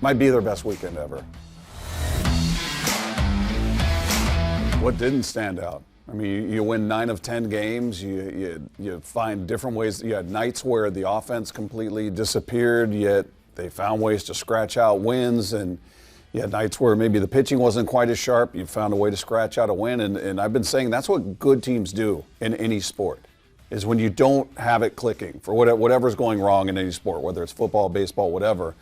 Might be their best weekend ever. What didn't stand out? I mean, you win 9 of 10 games. You find different ways. You had nights where the offense completely disappeared, yet they found ways to scratch out wins. And you had nights where maybe the pitching wasn't quite as sharp. You found a way to scratch out a win. And I've been saying that's what good teams do in any sport, is when you don't have it clicking for whatever's going wrong in any sport, whether it's football, baseball, whatever.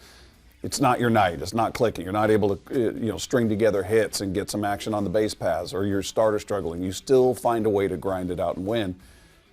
It's not your night. It's not clicking. You're not able to, string together hits and get some action on the base paths, or your starter struggling. You still find a way to grind it out and win.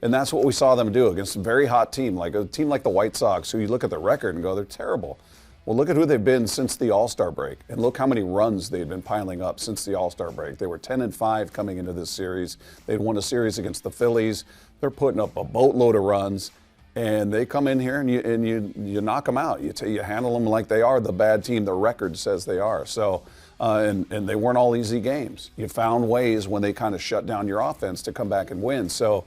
And that's what we saw them do against a very hot team, like a team like the White Sox, who you look at their record and go, they're terrible. Well, look at who they've been since the All-Star break, and look how many runs they've been piling up since the All-Star break. They were 10-5 coming into this series. They'd won a series against the Phillies. They're putting up a boatload of runs. And they come in here and you knock them out. You handle them like they are the bad team the record says they are. So, and they weren't all easy games. You found ways when they kind of shut down your offense to come back and win. So,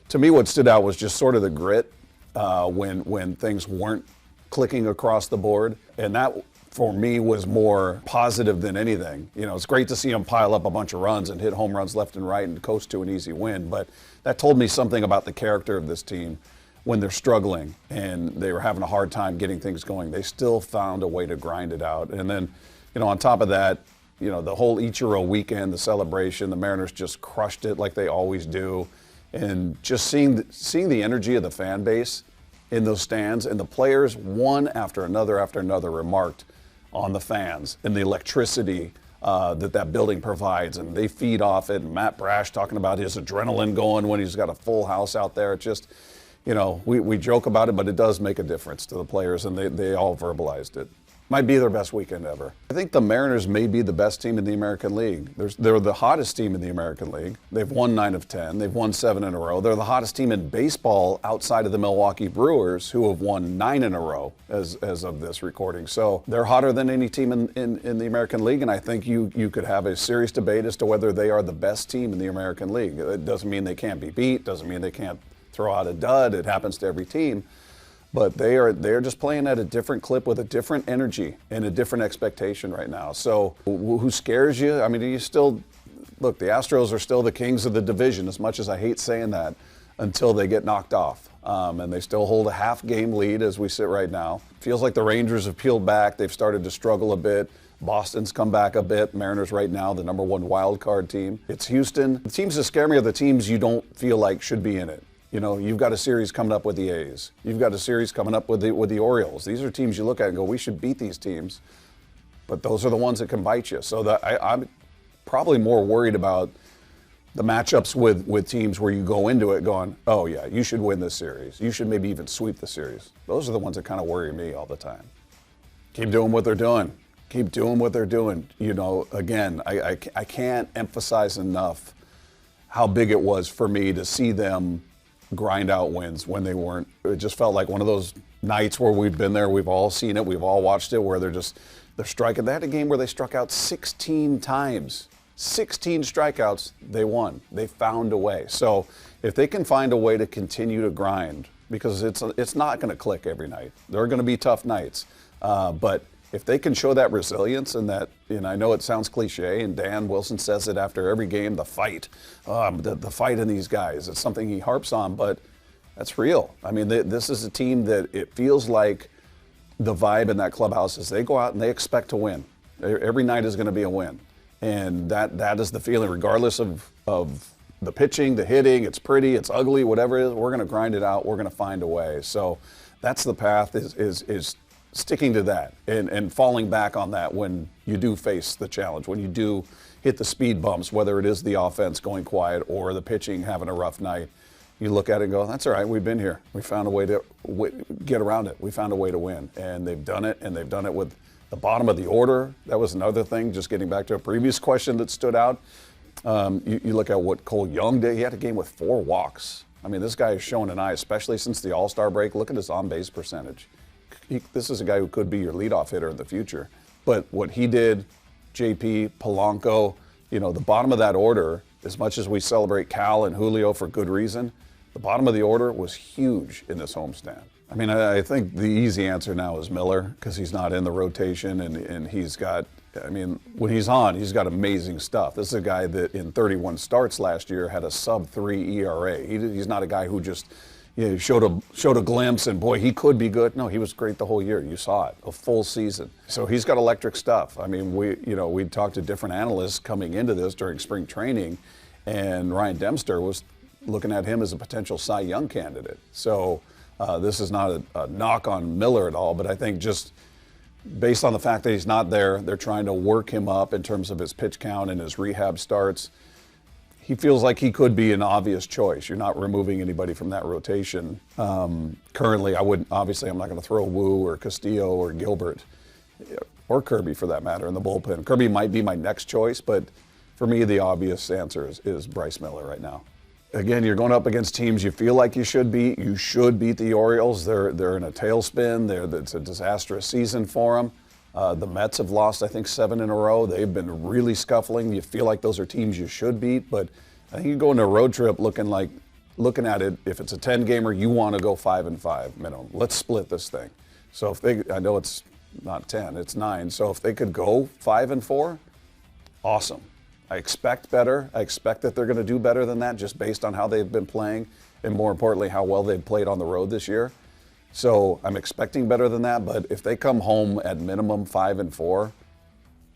to me, what stood out was just sort of the grit when things weren't clicking across the board. And that, for me, was more positive than anything. It's great to see them pile up a bunch of runs and hit home runs left and right and coast to an easy win. But that told me something about the character of this team. When they're struggling and they were having a hard time getting things going, they still found a way to grind it out. And then, on top of that, the whole Ichiro weekend, the celebration, the Mariners just crushed it like they always do. And just seeing the energy of the fan base in those stands, and the players, one after another, remarked on the fans and the electricity that building provides, and they feed off it. And Matt Brash talking about his adrenaline going when he's got a full house out there. It just, we joke about it, but it does make a difference to the players, and they all verbalized it. Might be their best weekend ever. I think the Mariners may be the best team in the American League. They're the hottest team in the American League. They've won 9 of 10. They've won 7 in a row. They're the hottest team in baseball outside of the Milwaukee Brewers, who have won 9 in a row as of this recording. So they're hotter than any team in the American League, and I think you could have a serious debate as to whether they are the best team in the American League. It doesn't mean they can't be beat. Doesn't mean they can't throw out a dud. It happens to every team. But they're just playing at a different clip with a different energy and a different expectation right now. So who scares you? I mean, you still look, the Astros are still the kings of the division, as much as I hate saying that, until they get knocked off. And they still hold a half-game lead as we sit right now. Feels like the Rangers have peeled back. They've started to struggle a bit. Boston's come back a bit. Mariners right now, the #1 wild card team. It's Houston. The teams that scare me are the teams you don't feel like should be in it. You've got a series coming up with the A's. You've got a series coming up with the Orioles. These are teams you look at and go, we should beat these teams. But those are the ones that can bite you. So I'm probably more worried about the matchups with teams where you go into it going, oh yeah, you should win this series. You should maybe even sweep the series. Those are the ones that kind of worry me all the time. Keep doing what they're doing. Keep doing what they're doing. Again, I can't emphasize enough how big it was for me to see them grind out wins when they weren't. It just felt like one of those nights where we've been there, we've all seen it, we've all watched it, where they're striking. They had a game where they struck out 16 times. 16 strikeouts, they won. They found a way. So if they can find a way to continue to grind, because it's not going to click every night. There are going to be tough nights. But if they can show that resilience and that, I know it sounds cliche, and Dan Wilson says it after every game, the fight, the fight in these guys, it's something he harps on, but that's real. I mean, this is a team that it feels like the vibe in that clubhouse is they go out and they expect to win. Every night is going to be a win. And that is the feeling, regardless of the pitching, the hitting, it's pretty, it's ugly, whatever it is, we're going to grind it out, we're going to find a way. So that's the path, is sticking to that and falling back on that when you do face the challenge, when you do hit the speed bumps, whether it is the offense going quiet or the pitching having a rough night. You look at it and go, that's all right, we've been here. We found a way to get around it. We found a way to win. And they've done it, and they've done it with the bottom of the order. That was another thing, just getting back to a previous question that stood out. You look at what Cole Young did. He had a game with 4 walks. I mean, this guy is showing an eye, especially since the All-Star break. Look at his on-base percentage. This is a guy who could be your leadoff hitter in the future. But what he did, JP, Polanco, the bottom of that order, as much as we celebrate Cal and Julio for good reason, the bottom of the order was huge in this homestand. I mean, I think the easy answer now is Miller because he's not in the rotation and he's got, I mean, when he's on, he's got amazing stuff. This is a guy that in 31 starts last year had a sub-3 ERA. He's not a guy who just showed a glimpse and boy, he could be good. No, he was great the whole year. You saw it, a full season. So he's got electric stuff. I mean, we talked to different analysts coming into this during spring training, and Ryan Dempster was looking at him as a potential Cy Young candidate. So this is not a knock on Miller at all, but I think just based on the fact that he's not there, they're trying to work him up in terms of his pitch count and his rehab starts. He feels like he could be an obvious choice. You're not removing anybody from that rotation. Currently, obviously, I'm not going to throw Wu or Castillo or Gilbert or Kirby for that matter in the bullpen. Kirby might be my next choice, but for me, the obvious answer is Bryce Miller right now. Again, you're going up against teams you feel like you should beat. You should beat the Orioles. They're in a tailspin. It's a disastrous season for them. The Mets have lost, I think, 7 in a row. They've been really scuffling. You feel like those are teams you should beat, but I think you go into a road trip looking at it. If it's a 10-gamer, you want to go 5-5 minimum. Let's split this thing. So I know it's not 10, it's 9. So if they could go 5-4, awesome. I expect better. I expect that they're going to do better than that just based on how they've been playing and more importantly, how well they've played on the road this year. So I'm expecting better than that, but if they come home at minimum 5-4,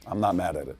I'm not mad at it.